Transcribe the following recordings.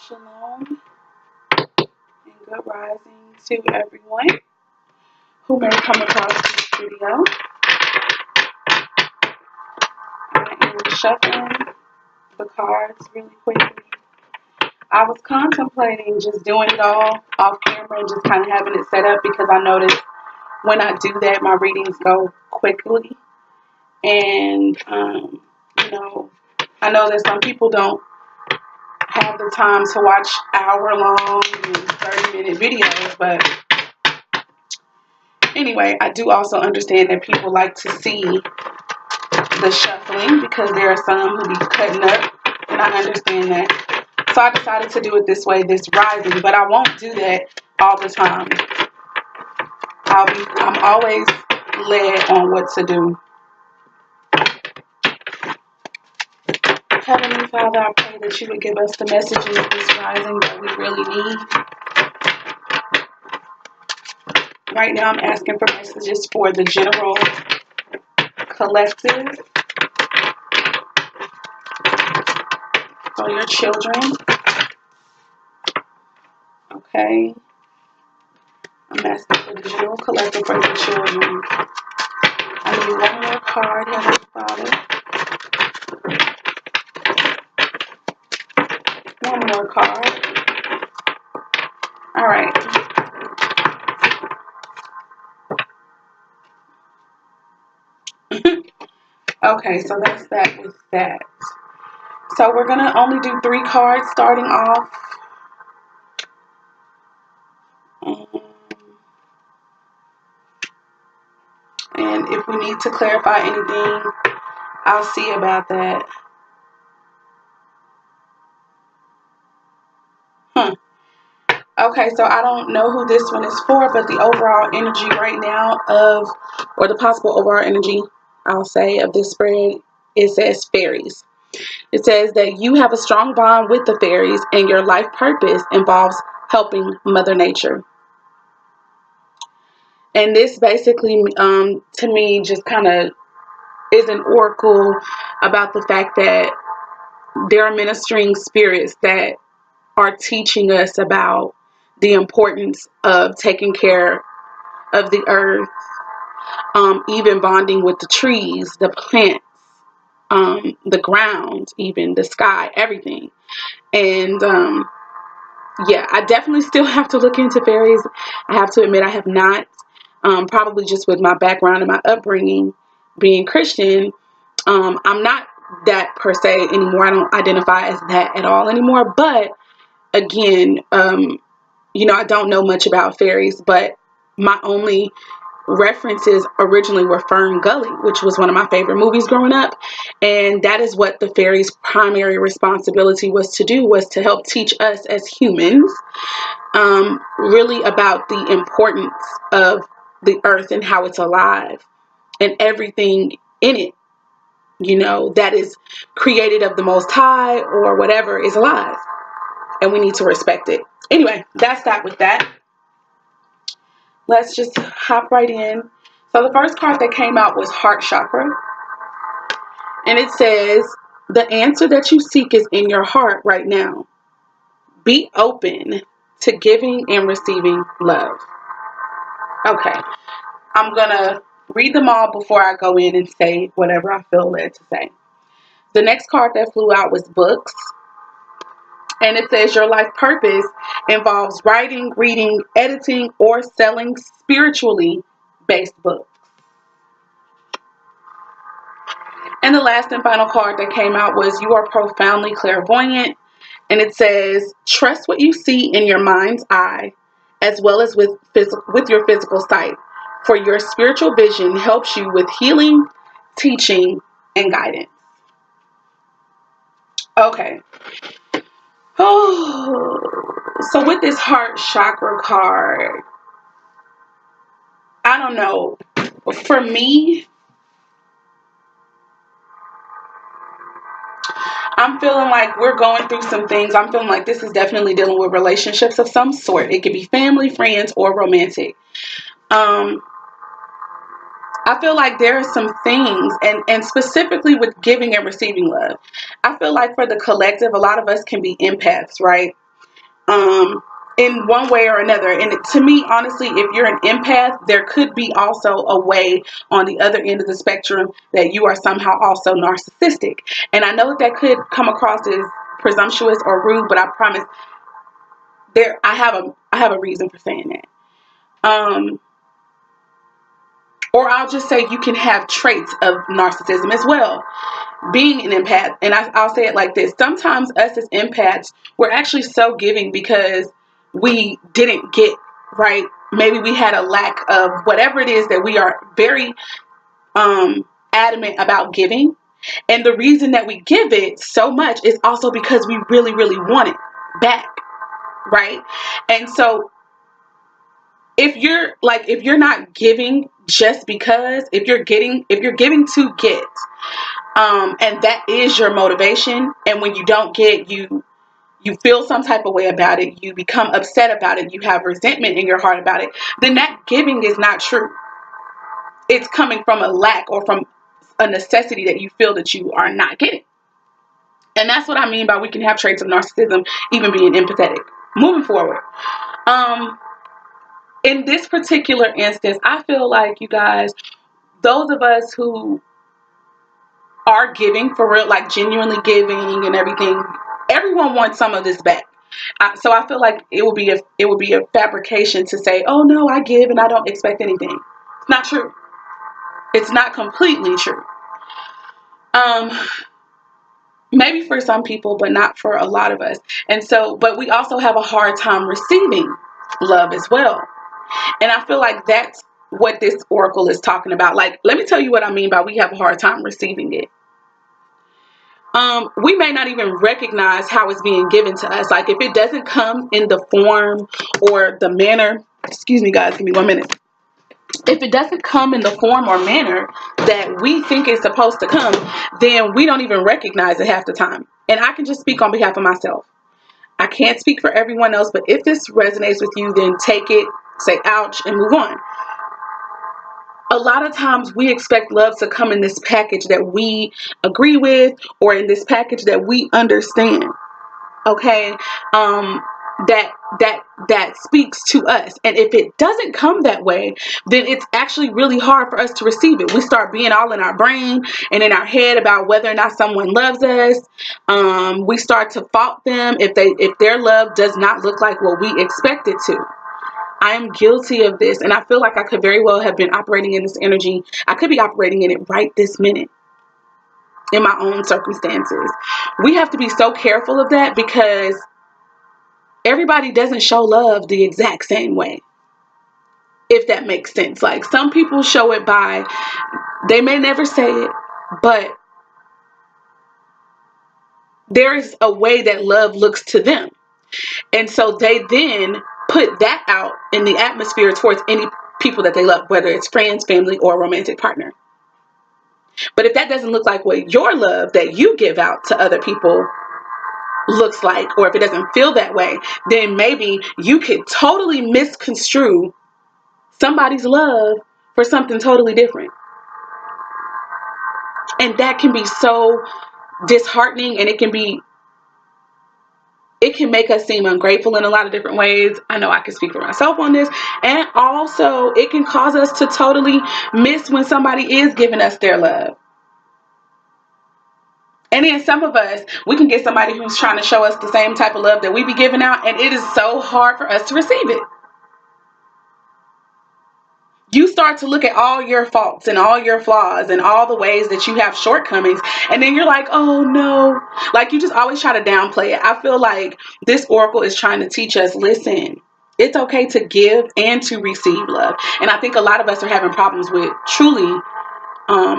Shalom and good rising to everyone who may come across this video. I am shuffling the cards really quickly. I was contemplating just doing it all off camera and just kind of having it set up because I noticed when I do that, my readings go quickly. And, I know that some people don't have the time to watch hour-long and 30-minute videos, but anyway, I do also understand that people like to see the shuffling because there are some who be cutting up, and I understand that. So I decided to do it this way, this rising, but I won't do that all the time. I'm always led on what to do. Heavenly Father, I pray that you would give us the messages this rising that we really need. Right now I'm asking for messages for the general collective, for your children. Okay. I'm asking for the general collective for your children. I need one more card, Heavenly Father. One more card. All right. Okay, so that's that with that. So we're going to only do 3 cards starting off. And if we need to clarify anything, I'll see about that. Okay, so I don't know who this one is for, but the overall energy right now or the possible overall energy, I'll say, of this spread, it says fairies. It says that you have a strong bond with the fairies and your life purpose involves helping Mother Nature. And this basically, to me, just kind of is an oracle about the fact that there are ministering spirits that are teaching us about the importance of taking care of the earth, even bonding with the trees, the plants, the ground, even the sky, everything. And yeah, I definitely still have to look into fairies. I have to admit I have not, probably just with my background and my upbringing being Christian. I'm not that per se anymore. I don't identify as that at all anymore. But again, I don't know much about fairies, but my only references originally were Fern Gully, which was one of my favorite movies growing up. And that is what the fairies' primary responsibility was to do, was to help teach us as humans, really about the importance of the earth and how it's alive and everything in it, that is created of the Most High or whatever is alive. And we need to respect it. Anyway, that's that with that. Let's just hop right in. So the first card that came out was Heart Chakra. And it says, the answer that you seek is in your heart right now. Be open to giving and receiving love. Okay. I'm going to read them all before I go in and say whatever I feel led to say. The next card that flew out was Books. And it says your life purpose involves writing, reading, editing, or selling spiritually based books. And the last and final card that came out was you are profoundly clairvoyant. And it says trust what you see in your mind's eye as well as with your physical sight. For your spiritual vision helps you with healing, teaching, and guidance. Okay. Oh, so with this heart chakra card, I don't know. For me, I'm feeling like we're going through some things. I'm feeling like this is definitely dealing with relationships of some sort. It could be family, friends, or romantic. I feel like there are some things, and specifically with giving and receiving love. I feel like for the collective, a lot of us can be empaths, right? in one way or another. And to me, honestly, if you're an empath, there could be also a way on the other end of the spectrum that you are somehow also narcissistic. And I know that could come across as presumptuous or rude, but I promise I have a reason for saying that. Or I'll just say you can have traits of narcissism as well. Being an empath, and I'll say it like this: sometimes us as empaths, we're actually so giving because we didn't get right. Maybe we had a lack of whatever it is that we are very adamant about giving, and the reason that we give it so much is also because we really, really want it back, right? And so if you're not giving just because, if you're giving to get, and that is your motivation, and when you don't get, you feel some type of way about it, you become upset about it, you have resentment in your heart about it, then that giving is not true. It's coming from a lack or from a necessity that you feel that you are not getting. And that's what I mean by we can have traits of narcissism even being empathetic. Moving forward, in this particular instance, I feel like, you guys, those of us who are giving for real, like genuinely giving and everything, everyone wants some of this back. So I feel like it would be a fabrication to say, oh no, I give and I don't expect anything. It's not true. It's not completely true. Maybe for some people, but not for a lot of us. And so, but we also have a hard time receiving love as well. And I feel like that's what this oracle is talking about. Like, let me tell you what I mean by we have a hard time receiving it. We may not even recognize how it's being given to us. Like, if it doesn't come in the form or the manner, excuse me guys, give me 1 minute. If it doesn't come in the form or manner that we think it's supposed to come, then we don't even recognize it half the time. And I can just speak on behalf of myself. I can't speak for everyone else, but if this resonates with you, then take it, say ouch, and move on. A lot of times we expect love to come in this package that we agree with, or in this package that we understand. Okay, that speaks to us. And if it doesn't come that way, then it's actually really hard for us to receive it. We start being all in our brain and in our head about whether or not someone loves us. We start to fault them if their love does not look like what we expect it to. I am guilty of this, and I feel like I could very well have been operating in this energy. I could be operating in it right this minute in my own circumstances. We have to be so careful of that because everybody doesn't show love the exact same way, if that makes sense. Like, some people show it by, they may never say it, but there is a way that love looks to them. And so they then put that out in the atmosphere towards any people that they love, whether it's friends, family, or a romantic partner. But if that doesn't look like what your love that you give out to other people looks like, or if it doesn't feel that way, then maybe you could totally misconstrue somebody's love for something totally different. And that can be so disheartening, and it can make us seem ungrateful in a lot of different ways. I know I can speak for myself on this. And also, it can cause us to totally miss when somebody is giving us their love. And then some of us, we can get somebody who's trying to show us the same type of love that we be giving out, and it is so hard for us to receive it. You start to look at all your faults and all your flaws and all the ways that you have shortcomings, and then you're like, oh no. Like, you just always try to downplay it. I feel like this oracle is trying to teach us, listen, it's okay to give and to receive love. And I think a lot of us are having problems with truly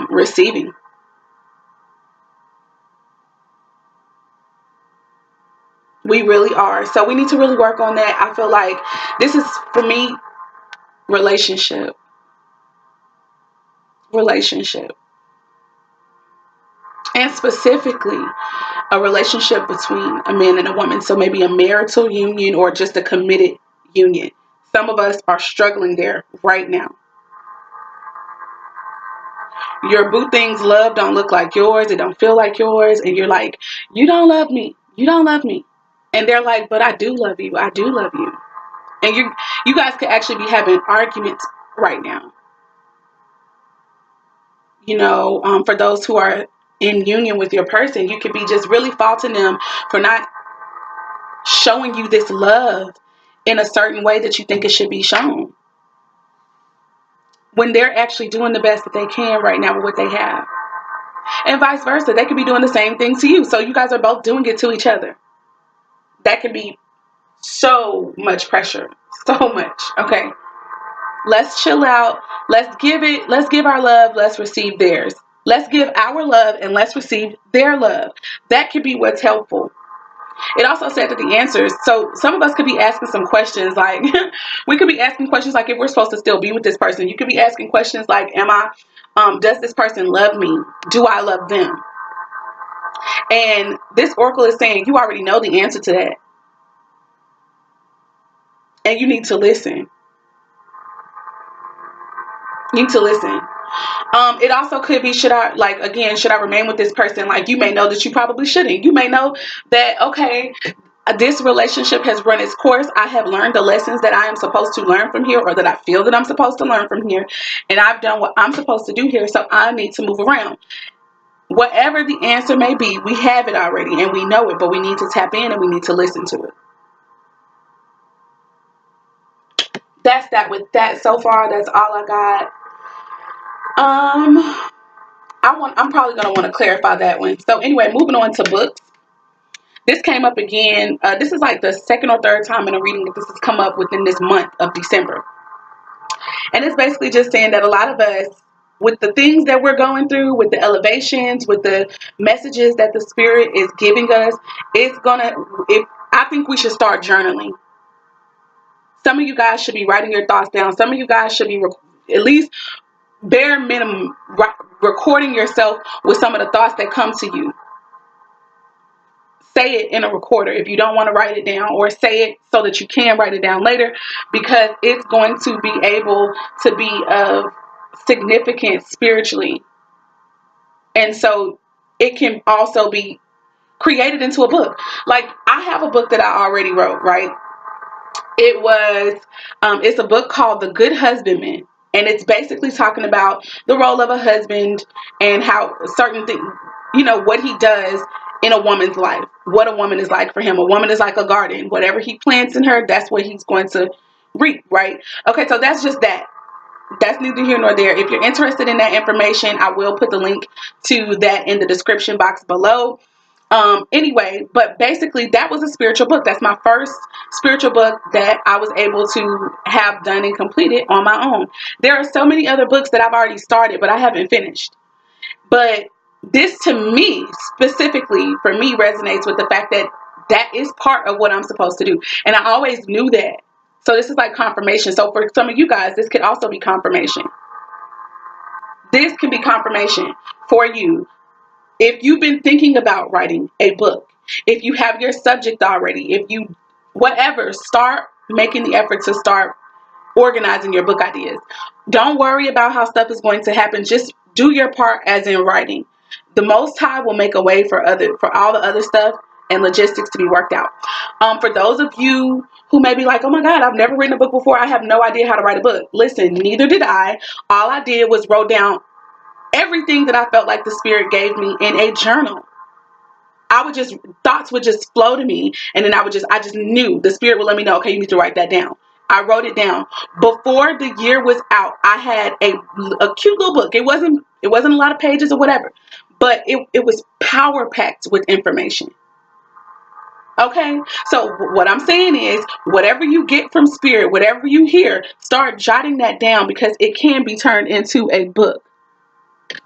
receiving. We really are. So we need to really work on that. I feel like this is, for me, relationship. And specifically, a relationship between a man and a woman. So maybe a marital union or just a committed union. Some of us are struggling there right now. Your boo thing's love don't look like yours. It don't feel like yours. And you're like, you don't love me. You don't love me. And they're like, but I do love you. I do love you. And you guys could actually be having arguments right now. For those who are in union with your person, you could be just really faulting them for not showing you this love in a certain way that you think it should be shown, when they're actually doing the best that they can right now with what they have. And vice versa, they could be doing the same thing to you. So you guys are both doing it to each other. That can be so much pressure. So much. Okay. Let's chill out. Let's give our love. Let's receive theirs. Let's give our love and let's receive their love. That could be what's helpful. It also said that the answers, so some of us could be asking some questions like, we could be asking questions like if we're supposed to still be with this person. You could be asking questions like, does this person love me? Do I love them? And this oracle is saying you already know the answer to that. And you need to listen. You need to listen. It also could be, should I remain with this person? Like, you may know that you probably shouldn't. You may know that, okay, this relationship has run its course. I have learned the lessons that I am supposed to learn from here, or that I feel that I'm supposed to learn from here. And I've done what I'm supposed to do here, so I need to move around. Whatever the answer may be, we have it already and we know it, but we need to tap in and we need to listen to it. That's that with that. So far, that's all I got. I'm probably going to want to clarify that one. So anyway, moving on to books. This came up again. This is like the second or third time in a reading that this has come up within this month of December. And it's basically just saying that a lot of us, with the things that we're going through, with the elevations, with the messages that the Spirit is giving us, I think we should start journaling. Some of you guys should be writing your thoughts down. Some of you guys should be at least bare minimum recording yourself with some of the thoughts that come to you. Say it in a recorder if you don't want to write it down, or say it so that you can write it down later, because it's going to be able to be of significance spiritually. And so it can also be created into a book. Like, I have a book that I already wrote, right? It's a book called The Good Husbandman. And it's basically talking about the role of a husband and how certain things, what he does in a woman's life, what a woman is like for him. A woman is like a garden. Whatever he plants in her, that's what he's going to reap, right? Okay, so that's just that. That's neither here nor there. If you're interested in that information, I will put the link to that in the description box below. Anyway, but basically that was a spiritual book. That's my first spiritual book that I was able to have done and completed on my own. There are so many other books that I've already started, but I haven't finished. But this, to me, specifically for me, resonates with the fact that that is part of what I'm supposed to do. And I always knew that. So this is like confirmation. So for some of you guys, this could also be confirmation. This can be confirmation for you. If you've been thinking about writing a book, if you have your subject already, start making the effort to start organizing your book ideas. Don't worry about how stuff is going to happen. Just do your part, as in writing. The Most High will make a way for all the other stuff and logistics to be worked out. For those of you who may be like, oh my God, I've never written a book before. I have no idea how to write a book. Listen, neither did I. All I did was wrote down everything that I felt like the Spirit gave me in a journal. Thoughts would just flow to me, and then I just knew the Spirit would let me know, okay, you need to write that down. I wrote it down. Before the year was out, I had a cute little book. It wasn't a lot of pages or whatever, but it was power packed with information. Okay, so what I'm saying is, whatever you get from Spirit, whatever you hear, start jotting that down, because it can be turned into a book.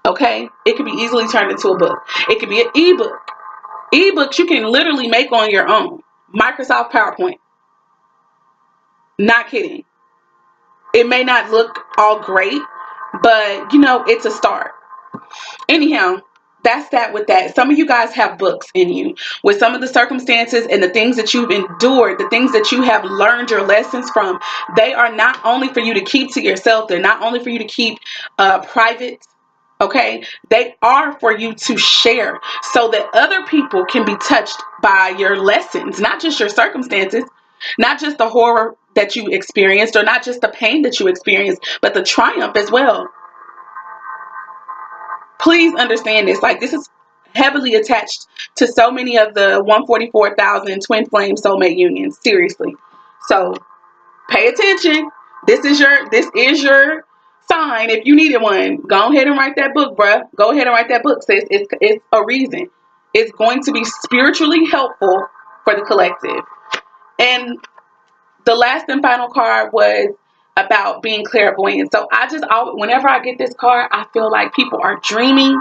Okay, it can be easily turned into a book. It could be an ebook. Ebooks you can literally make on your own. Microsoft PowerPoint. Not kidding. It may not look all great, but it's a start. Anyhow, that's that with that. Some of you guys have books in you with some of the circumstances and the things that you've endured, the things that you have learned your lessons from. They are not only for you to keep to yourself. They're not only for you to keep private. Okay, they are for you to share so that other people can be touched by your lessons, not just your circumstances, not just the horror that you experienced, or not just the pain that you experienced, but the triumph as well. Please understand this. Like, this is heavily attached to so many of the 144,000 twin flame soulmate unions. Seriously. So pay attention. This is your sign. If you needed one, go ahead and write that book, bruh. Go ahead and write that book, sis. It's a reason. It's going to be spiritually helpful for the collective. And the last and final card was about being clairvoyant. So whenever I get this card, I feel like people are dreaming.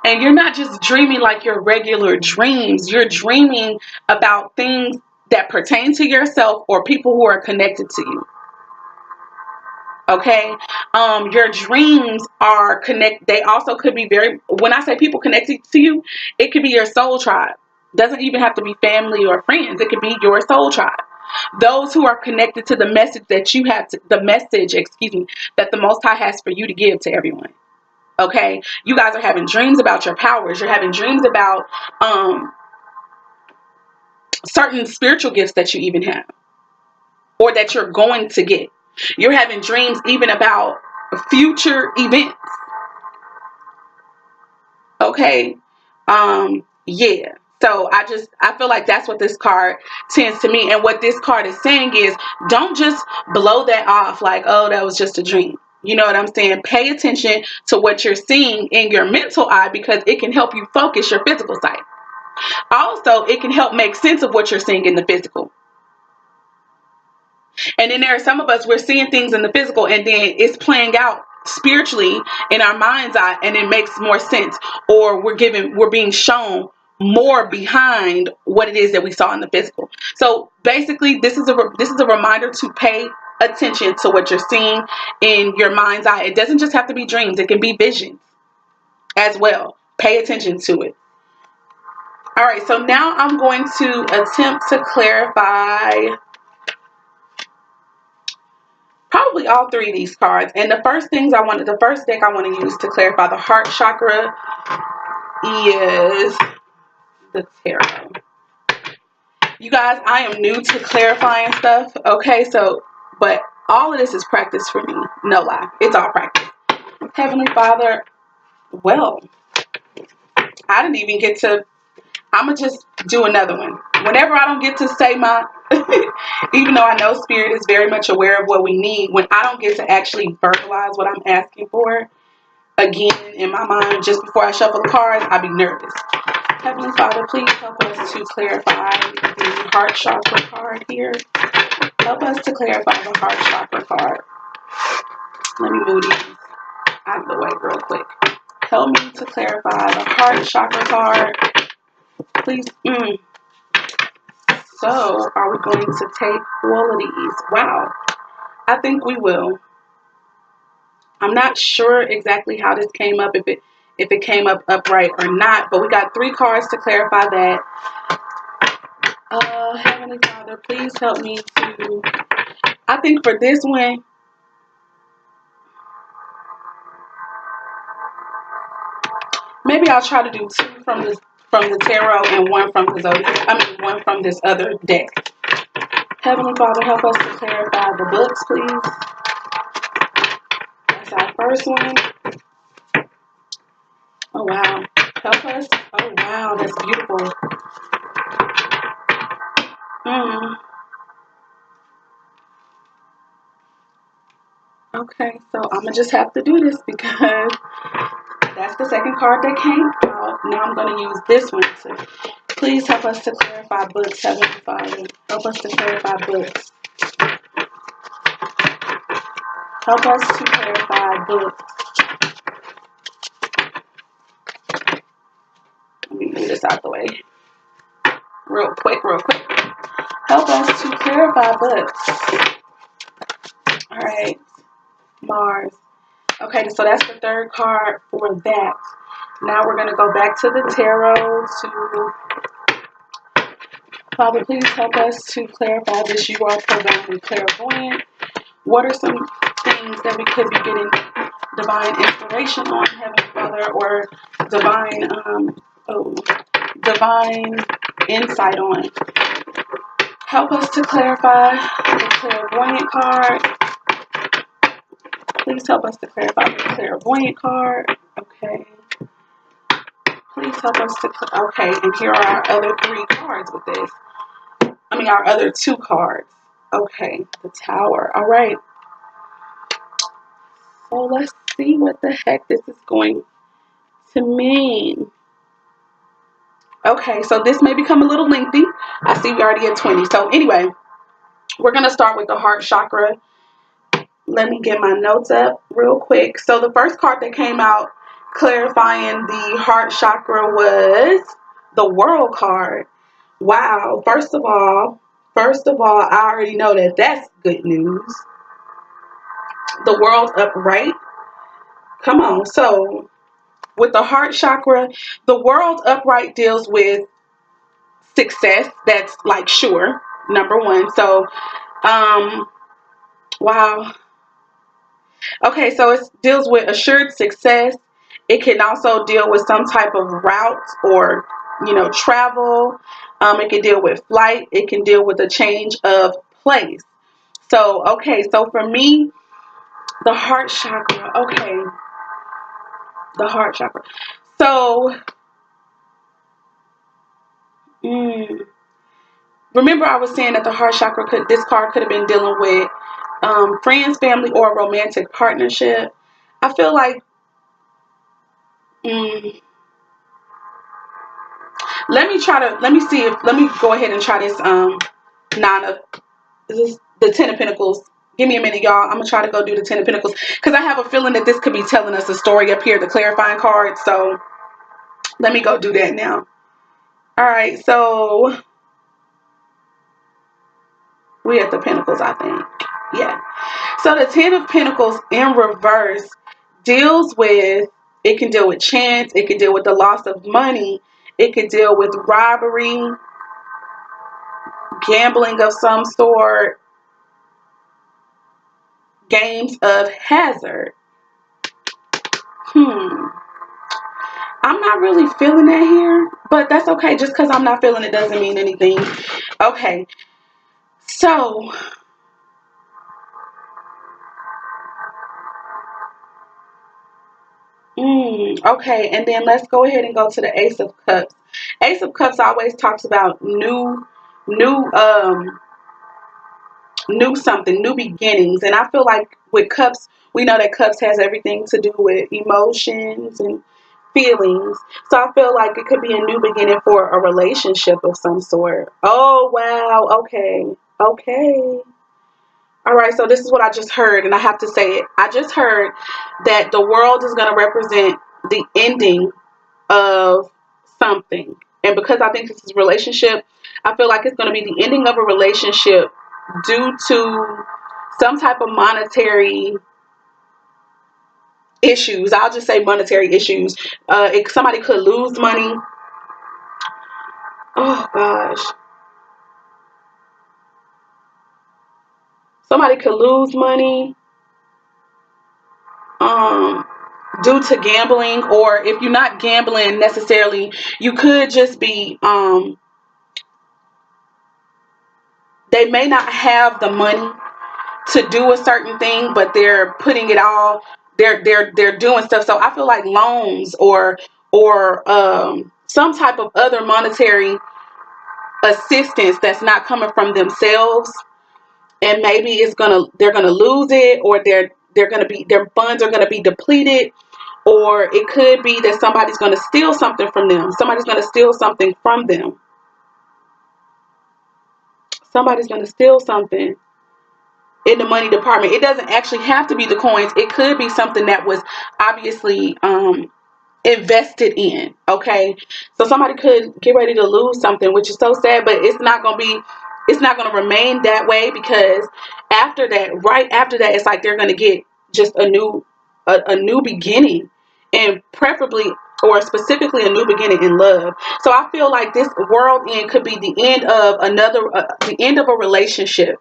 And you're not just dreaming like your regular dreams. You're dreaming about things that pertain to yourself or people who are connected to you. Okay, your dreams are they also could be when I say people connected to you, it could be your soul tribe. Doesn't even have to be family or friends. It could be your soul tribe. Those who are connected to the message that you have that the Most High has for you to give to everyone. Okay, you guys are having dreams about your powers. You're having dreams about certain spiritual gifts that you even have, or that you're going to get. You're having dreams even about future events. Okay. Yeah. So I feel like that's what this card tends to mean. And what this card is saying is, don't just blow that off like, oh, that was just a dream. You know what I'm saying? Pay attention to what you're seeing in your mental eye, because it can help you focus your physical sight. Also, it can help make sense of what you're seeing in the physical. And then there are some of us, we're seeing things in the physical and then it's playing out spiritually in our mind's eye, and it makes more sense, or we're being shown more behind what it is that we saw in the physical. So basically, this is a reminder to pay attention to what you're seeing in your mind's eye. It doesn't just have to be dreams. It can be visions as well. Pay attention to it. All right, so now I'm going to attempt to clarify probably all three of these cards. And the first deck I want to use to clarify the heart chakra is the tarot. You guys, I am new to clarifying stuff. Okay, but all of this is practice for me. No lie, it's all practice. Heavenly Father, well, I didn't even get to. I'm going to just do another one. Whenever I don't get to say even though I know Spirit is very much aware of what we need, when I don't get to actually verbalize what I'm asking for, again, in my mind, just before I shuffle the cards, I'll be nervous. Heavenly Father, please help us to clarify the heart chakra card here. Help us to clarify the heart chakra card. Let me move these out of the way real quick. Help me to clarify the heart chakra card. Please. So, are we going to take all of these? Wow. I think we will. I'm not sure exactly how this came up, if it came up upright or not, but we got 3 cards to clarify that. Heavenly Father, please help me to, I think for this one, maybe I'll try to do 2 from the tarot and 1 from the zodiac. I mean, 1 from this other deck. Heavenly Father, help us to clarify the books, please. That's our first one. Oh, wow. Help us. Oh, wow. That's beautiful. Okay, so I'm going to just have to do this because that's the second card that came out. Now I'm going to use this one to please help us to clarify books, Heavenly Father. Help us to clarify books. Help us to clarify books. Let me move this out the way. Real quick. Help us to clarify books. All right. Mars. Okay, so that's the third card for that. Now we're going to go back to the tarot to... Father, please help us to clarify this. You are profoundly clairvoyant. What are some things that we could be getting divine inspiration on, Heavenly Father, or divine divine insight on. Help us to clarify the clairvoyant card. Please help us to clarify the clairvoyant card. Okay. Please help us to, okay, and here are our other 3 cards with this. Our other 2 cards. Okay, the Tower. All right. So let's see what the heck this is going to mean. Okay, so this may become a little lengthy. I see we already at 20. So anyway, we're going to start with the heart chakra. Let me get my notes up real quick. So the first card that came out clarifying the heart chakra was the World card. Wow. First of all, I already know that that's good news. The World upright. Come on. So with the heart chakra, the World upright deals with success. That's like sure, number 1. So, wow. Okay, so it deals with assured success. It can also deal with some type of route or, travel. It can deal with flight. It can deal with a change of place. So, okay, so for me, the heart chakra. Okay, the heart chakra. So, remember I was saying that the heart chakra this card could have been dealing with friends, family, or a romantic partnership. I feel like, let me go ahead and try this the 10 of Pentacles. Give me a minute, y'all. I'm going to try to go do the 10 of Pentacles because I have a feeling that this could be telling us a story up here, the clarifying card. So let me go do that now. All right, so we at the Pentacles, I think. Yeah. So the 10 of Pentacles in reverse deals with, it can deal with chance, it can deal with the loss of money, it can deal with robbery, gambling of some sort, games of hazard. I'm not really feeling that here, but that's okay. Just because I'm not feeling it doesn't mean anything. Okay. So, okay, and then let's go ahead and go to the Ace of Cups. Ace of Cups always talks about new something, new beginnings. And I feel like with Cups, we know that Cups has everything to do with emotions and feelings. So I feel like it could be a new beginning for a relationship of some sort. Oh, wow. Okay. Okay. All right. So this is what I just heard, and I have to say it. I just heard that the world is going to represent the ending of something. And because I think this is a relationship, I feel like it's going to be the ending of a relationship due to some type of monetary issues. I'll just say monetary issues. Somebody could lose money. Oh gosh. Somebody could lose money due to gambling, or if you're not gambling necessarily, you could just be they may not have the money to do a certain thing, but they're putting it all, they're doing stuff. So I feel like loans or some type of other monetary assistance that's not coming from themselves, and maybe they're gonna lose it, or their funds are gonna be depleted, or it could be that somebody's gonna steal something from them. Somebody's gonna steal something from them. Somebody's gonna steal something in the money department. It doesn't actually have to be the coins. It could be something that was obviously invested in. Okay, so somebody could get ready to lose something, which is so sad, but it's not going to remain that way, because right after that, it's like they're going to get just a new beginning, and preferably or specifically a new beginning in love. So I feel like this world end could be the end of the end of a relationship.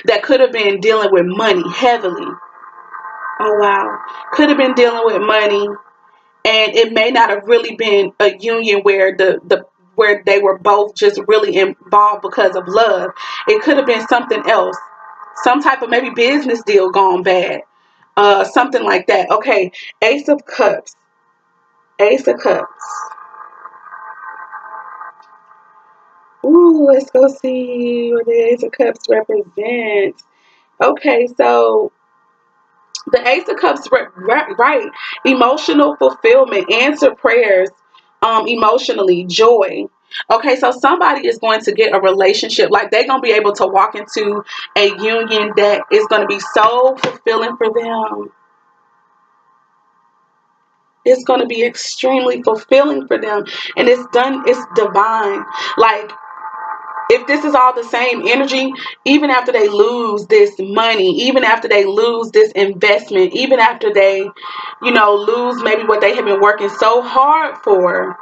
that could have been dealing with money heavily. Oh wow. Could have been dealing with money, and it may not have really been a union where where they were both just really involved because of love. It could have been something else. Some type of maybe business deal gone bad. Something like that. Okay, Ace of Cups. Ace of Cups. Ooh, let's go see what the Ace of Cups represents. Okay, so the Ace of Cups, right? Emotional fulfillment, answer prayers, emotionally, joy. Okay, so somebody is going to get a relationship, like they're going to be able to walk into a union that is going to be so fulfilling for them. It's going to be extremely fulfilling for them, and it's divine. Like, if this is all the same energy, even after they lose this money, even after they lose this investment, even after they, lose maybe what they have been working so hard for,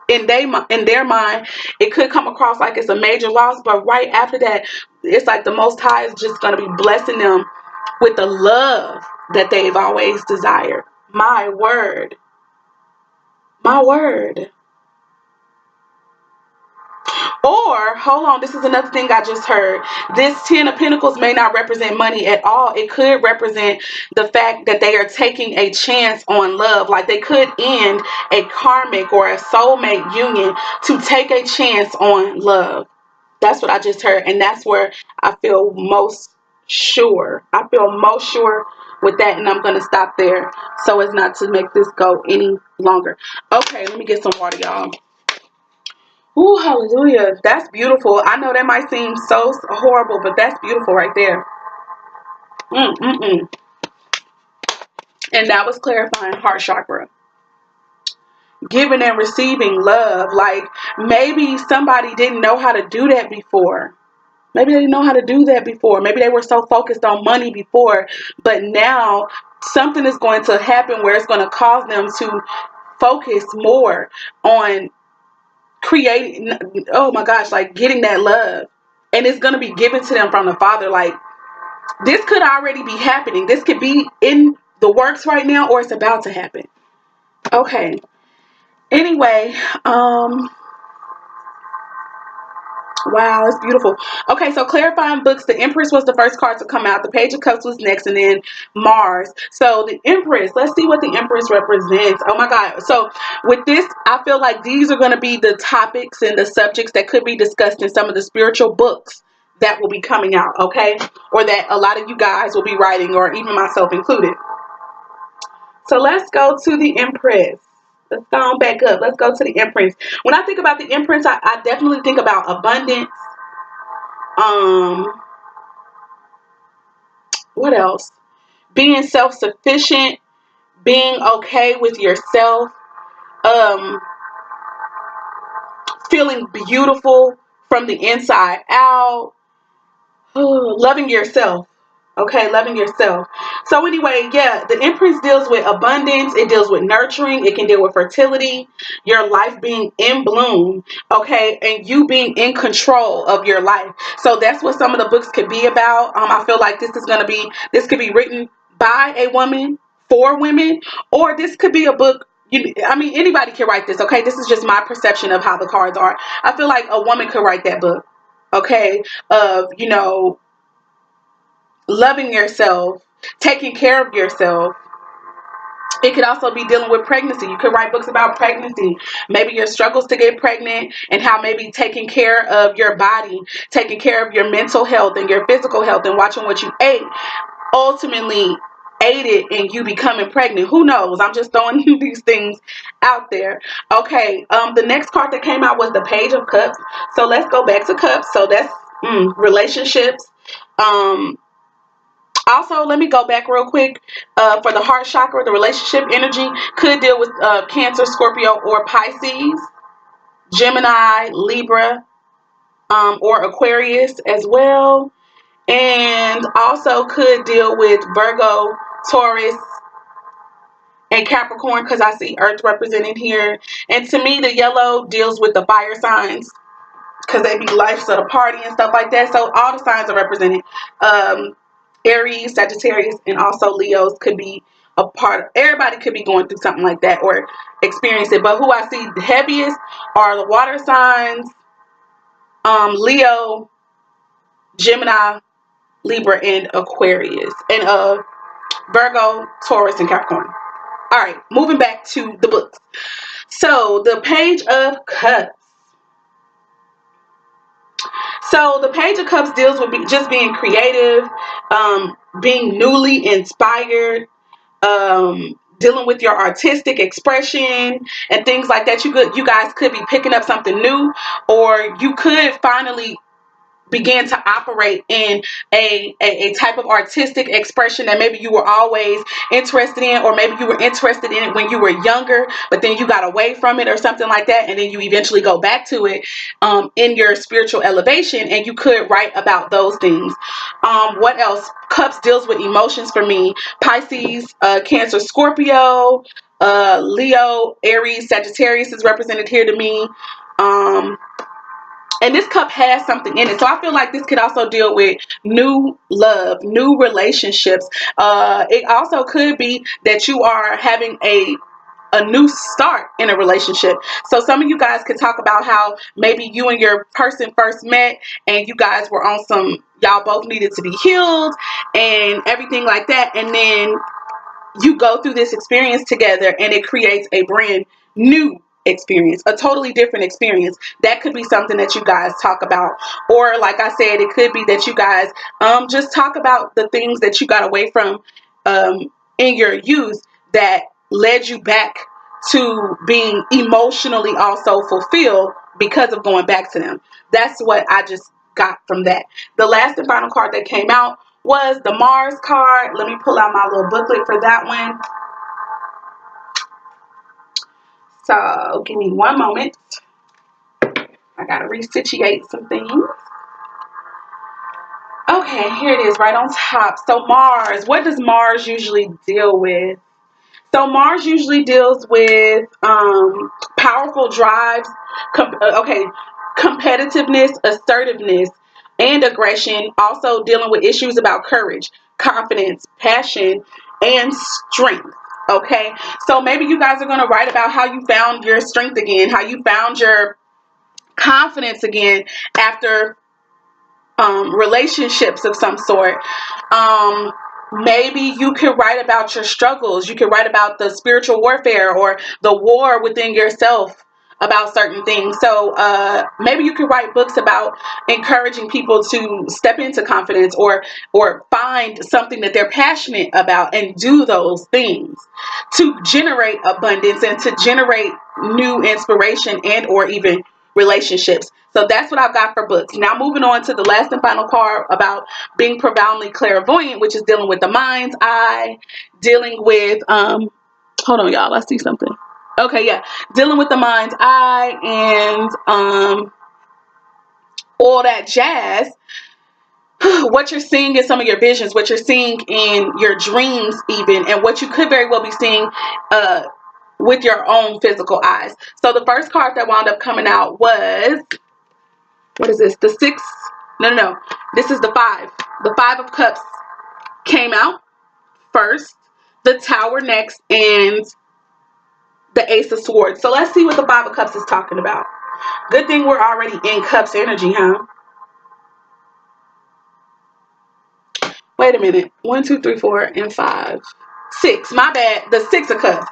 in their mind, it could come across like it's a major loss. But right after that, it's like the Most High is just going to be blessing them with the love that they've always desired. My word. My word. Or, hold on, this is another thing I just heard. This Ten of Pentacles may not represent money at all. It could represent the fact that they are taking a chance on love. Like they could end a karmic or a soulmate union to take a chance on love. That's what I just heard. And that's where I feel most sure. I feel most sure with that. And I'm going to stop there so as not to make this go any longer. Okay, let me get some water, y'all. Ooh, hallelujah. That's beautiful. I know that might seem so horrible, but that's beautiful right there. Mm-mm-mm. And that was clarifying heart chakra. Giving and receiving love. Like maybe somebody didn't know how to do that before. Maybe they didn't know how to do that before. Maybe they were so focused on money before. But now something is going to happen where it's going to cause them to focus more on creating, oh my gosh, like getting that love, and it's going to be given to them from the Father. Like this could already be happening, this could be in the works right now, or it's about to happen. Okay, anyway, wow, it's beautiful. Okay, so clarifying books, the Empress was the first card to come out, the Page of Cups was next, and then Mars. So the Empress, let's see what the Empress represents. Oh my God. So with this, I feel like these are going to be the topics and the subjects that could be discussed in some of the spiritual books that will be coming out, okay? Or that a lot of you guys will be writing, or even myself included. So let's go to the Empress. Let's go on back up. Let's go to the Empress. When I think about the Empress, I definitely think about abundance. What else? Being self-sufficient, being okay with yourself, feeling beautiful from the inside out, loving yourself. Okay, loving yourself. So anyway, yeah, the Empress deals with abundance. It deals with nurturing. It can deal with fertility, your life being in bloom, okay, and you being in control of your life. So that's what some of the books could be about. I feel like this could be written by a woman for women, or this could be a book. I mean, anybody can write this, okay? This is just my perception of how the cards are. I feel like a woman could write that book, okay, of, loving yourself, taking care of yourself. It could also be dealing with pregnancy. You could write books about pregnancy, maybe your struggles to get pregnant, and how maybe taking care of your body, taking care of your mental health and your physical health, and watching what you ate ultimately aided in you becoming pregnant. Who knows? I'm just throwing these things out there. Okay, the next card that came out was the Page of Cups. So let's go back to Cups. So that's relationships. Also, let me go back real quick. For the heart chakra, the relationship energy could deal with Cancer, Scorpio, or Pisces, Gemini, Libra, or Aquarius as well. And also could deal with Virgo, Taurus, and Capricorn, because I see Earth represented here. And to me, the yellow deals with the fire signs, because they be lifes of the party and stuff like that. So all the signs are represented. Aries, Sagittarius, and also Leos could be a part. Everybody could be going through something like that or experience it. But who I see the heaviest are the water signs, Leo, Gemini, Libra, and Aquarius, and Virgo, Taurus, and Capricorn. All right, moving back to the books. So the Page of Cups. So the Page of Cups deals with just being creative, being newly inspired, dealing with your artistic expression and things like that. You guys could be picking up something new, or you could finally begin to operate in a type of artistic expression that maybe you were always interested in, or maybe you were interested in it when you were younger, but then you got away from it or something like that, and then you eventually go back to it in your spiritual elevation, and you could write about those things. What else? Cups deals with emotions for me. Pisces, Cancer, Scorpio, Leo, Aries, Sagittarius is represented here to me. And this cup has something in it. So I feel like this could also deal with new love, new relationships. It also could be that you are having a new start in a relationship. So some of you guys could talk about how maybe you and your person first met and you guys were on some, y'all both needed to be healed and everything like that. And then you go through this experience together and it creates a brand new experience, a totally different experience. That could be something that you guys talk about. Or like I said, it could be that you guys just talk about the things that you got away from in your youth that led you back to being emotionally also fulfilled because of going back to them. That's what I just got from that. The last and final card that came out was the Mars card. Let me pull out my little booklet for that one. So give me one moment. I gotta resituate some things. Okay, here it is right on top. So Mars, what does Mars usually deal with? So Mars usually deals with powerful drives, competitiveness, assertiveness, and aggression. Also dealing with issues about courage, confidence, passion, and strength. Okay, so maybe you guys are going to write about how you found your strength again, how you found your confidence again after relationships of some sort. Maybe you could write about your struggles. You could write about the spiritual warfare or the war within yourself about certain things. So maybe you could write books about encouraging people to step into confidence or find something that they're passionate about and do those things to generate abundance and to generate new inspiration and or even relationships. So that's what I've got for books. Now moving on to the last and final card about being profoundly clairvoyant, which is dealing with the mind's eye, dealing with hold on y'all, I see something. Okay, yeah, dealing with the mind's eye and all that jazz. What you're seeing in some of your visions, what you're seeing in your dreams even, and what you could very well be seeing with your own physical eyes. So the first card that wound up coming out was, what is this? The six? No. This is the five. The Five of Cups came out first, the Tower next, and the Ace of Swords. So let's see what the Five of Cups is talking about. Good thing we're already in Cups energy, huh? Wait a minute. 1, 2, 3, 4, and 5. 6. My bad. The Six of Cups.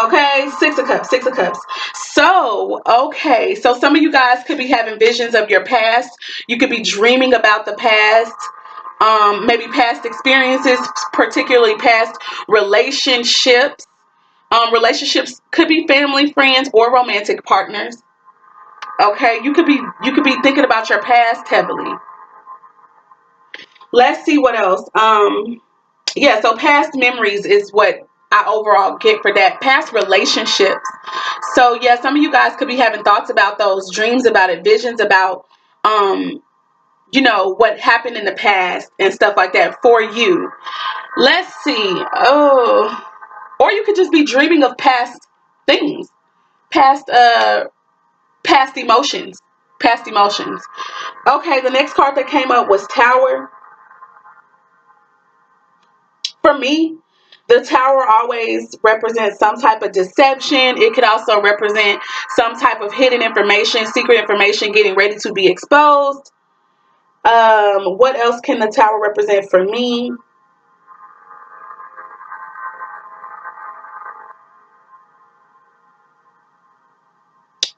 Okay, Six of Cups. Six of Cups. So, okay. So some of you guys could be having visions of your past. You could be dreaming about the past. Maybe past experiences, particularly past relationships. Relationships could be family, friends, or romantic partners. Okay, you could be thinking about your past heavily. Let's see what else. Yeah, so past memories is what I overall get for that. Past relationships. So yeah, some of you guys could be having thoughts about those, dreams about it, visions about you know, what happened in the past and stuff like that for you. Let's see. Oh, or you could just be dreaming of past things, past past emotions, Past emotions. Okay, the next card that came up was Tower. For me, the Tower always represents some type of deception. It could also represent some type of hidden information, secret information getting ready to be exposed. What else can the Tower represent for me?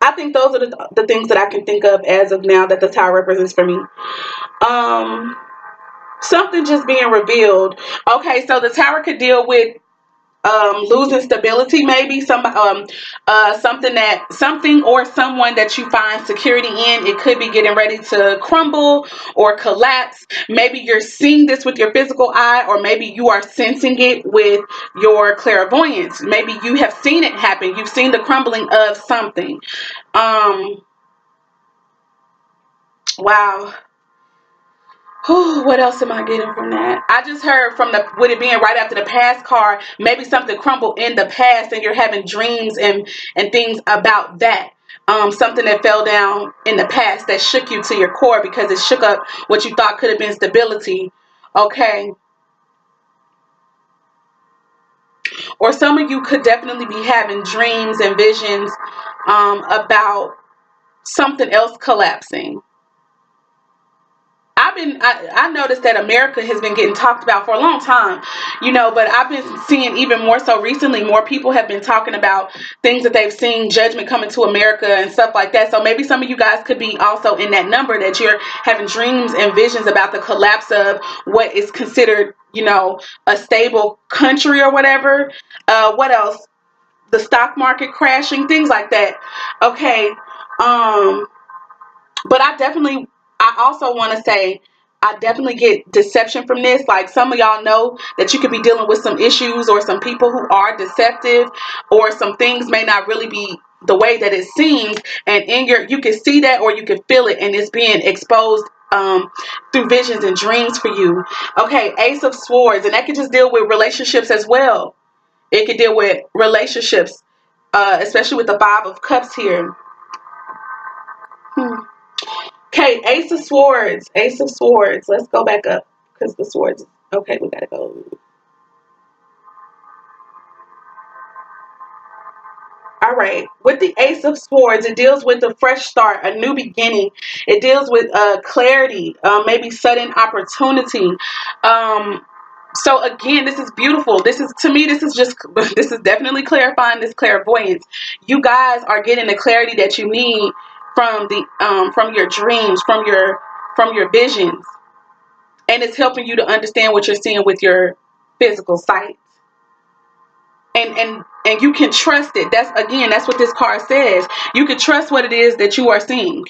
I think those are the things that I can think of as of now that the Tower represents for me. Something just being revealed. Okay, so the Tower could deal with losing stability, maybe something or someone that you find security in. It could be getting ready to crumble or collapse. Maybe you're seeing this with your physical eye, or maybe you are sensing it with your clairvoyance. Maybe you have seen it happen. You've seen the crumbling of something. Wow. What else am I getting from that? I just heard from with it being right after the past card, maybe something crumbled in the past and you're having dreams and things about that. Something that fell down in the past that shook you to your core because it shook up what you thought could have been stability. Okay. Or some of you could definitely be having dreams and visions about something else collapsing. I noticed that America has been getting talked about for a long time, but I've been seeing even more so recently, more people have been talking about things that they've seen, judgment coming to America and stuff like that. So maybe some of you guys could be also in that number, that you're having dreams and visions about the collapse of what is considered, a stable country or whatever. What else? The stock market crashing, things like that. Okay. But I also want to say, I definitely get deception from this. Like, some of y'all know that you could be dealing with some issues or some people who are deceptive, or some things may not really be the way that it seems. And you can see that, or you can feel it, and it's being exposed through visions and dreams for you. Okay, Ace of Swords, and that could just deal with relationships as well. It could deal with relationships, especially with the Five of Cups here. Okay, Ace of Swords. Ace of Swords. Let's go back up because the swords. Okay, we gotta go. All right. With the Ace of Swords, it deals with a fresh start, a new beginning. It deals with clarity, maybe sudden opportunity. So again, this is beautiful. This is, to me, this is definitely clarifying, this clairvoyance. You guys are getting the clarity that you need from your dreams, from your visions. And it's helping you to understand what you're seeing with your physical sight. And you can trust it. That's what this card says. You can trust what it is that you are seeing.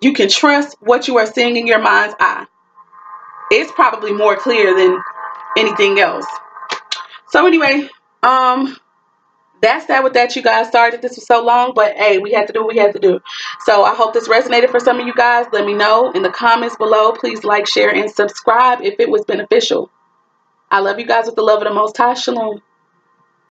You can trust what you are seeing in your mind's eye. It's probably more clear than anything else. So anyway, that's that with that, you guys. Sorry that this was so long, but hey, we had to do what we had to do. So I hope this resonated for some of you guys. Let me know in the comments below. Please like, share, and subscribe if it was beneficial. I love you guys with the love of the Most High. Shalom.